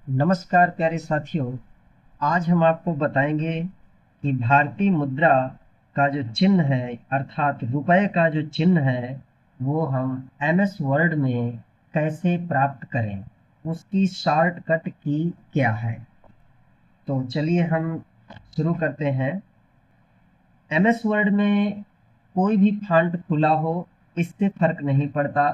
नमस्कार प्यारे साथियों। आज हम आपको बताएंगे कि भारतीय मुद्रा का जो चिन्ह है अर्थात रुपए का जो चिन्ह है वो हम एमएस वर्ड में कैसे प्राप्त करें, उसकी शॉर्टकट की क्या है। तो चलिए हम शुरू करते हैं। एमएस वर्ड में कोई भी फॉन्ट खुला हो इससे फर्क नहीं पड़ता।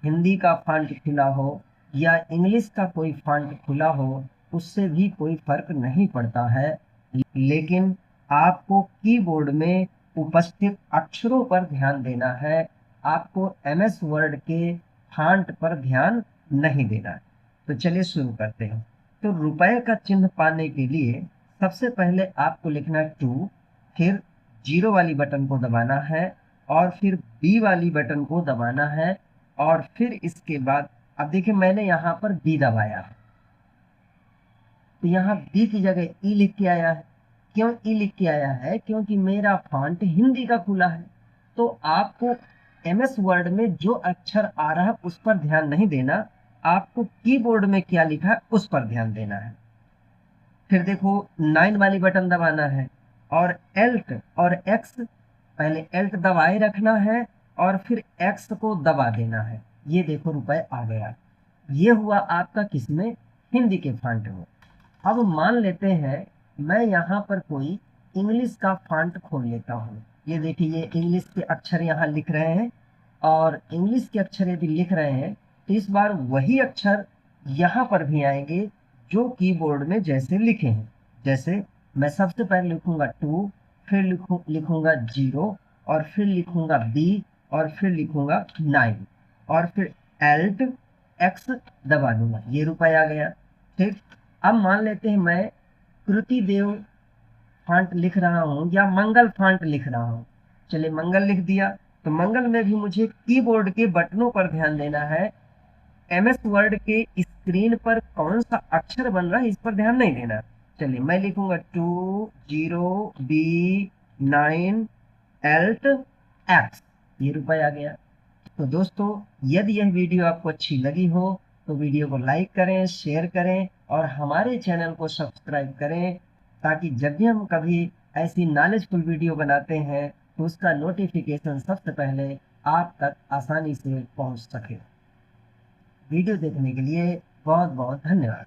हिंदी का फॉन्ट खुला हो या इंग्लिश का कोई फॉन्ट खुला हो उससे भी कोई फर्क नहीं पड़ता है। लेकिन आपको कीबोर्ड में उपस्थित अक्षरों पर ध्यान देना है। आपको एमएस वर्ड के फॉन्ट पर ध्यान नहीं देना है। तो चलिए शुरू करते हैं। तो रुपए का चिन्ह पाने के लिए सबसे पहले आपको लिखना है टू, फिर जीरो वाली बटन को दबाना है और फिर बी वाली बटन को दबाना है और फिर इसके बाद अब देखिए मैंने यहाँ पर बी दबाया है तो यहाँ बी की जगह ई लिख के आया है। क्यों ई लिख के आया है? क्योंकि मेरा फॉन्ट हिंदी का खुला है। तो आपको एमएस वर्ड में जो अक्षर आ रहा है उस पर ध्यान नहीं देना, आपको कीबोर्ड में क्या लिखा है उस पर ध्यान देना है। फिर देखो 9 वाली बटन दबाना है और एल्ट और एक्स, पहले एल्ट दबाए रखना है और फिर एक्स को दबा देना है। ये देखो रुपए आ गया। ये हुआ आपका किसमें? हिंदी के फॉन्ट में। अब मान लेते हैं मैं यहाँ पर कोई इंग्लिश का फॉन्ट खोल लेता हूँ। ये देखिए ये इंग्लिश के अक्षर यहाँ लिख रहे हैं और इंग्लिश के अक्षर यदि लिख रहे हैं तो इस बार वही अक्षर यहाँ पर भी आएंगे जो कीबोर्ड में जैसे लिखे हैं। जैसे मैं सबसे पहले लिखूंगा टू, फिर लिखूंगा जीरो और फिर लिखूंगा बी और फिर लिखूंगा 9 और फिर एल्ट एक्स दबा दूंगा। ये रुपए आ गया। ठीक। अब मान लेते हैं मैं कृति देव फॉन्ट लिख रहा हूँ या मंगल फॉन्ट लिख रहा हूँ। चलिए मंगल लिख दिया। तो मंगल में भी मुझे कीबोर्ड के बटनों पर ध्यान देना है। एमएस वर्ड के स्क्रीन पर कौन सा अक्षर बन रहा है इस पर ध्यान नहीं देना। चलिए मैं लिखूंगा two zero B 9 alt X. ये रुपए आ गया। तो दोस्तों यदि यह वीडियो आपको अच्छी लगी हो तो वीडियो को लाइक करें, शेयर करें और हमारे चैनल को सब्सक्राइब करें ताकि जब भी हम कभी ऐसी नॉलेजफुल वीडियो बनाते हैं तो उसका नोटिफिकेशन सबसे पहले आप तक आसानी से पहुंच सके। वीडियो देखने के लिए बहुत बहुत धन्यवाद।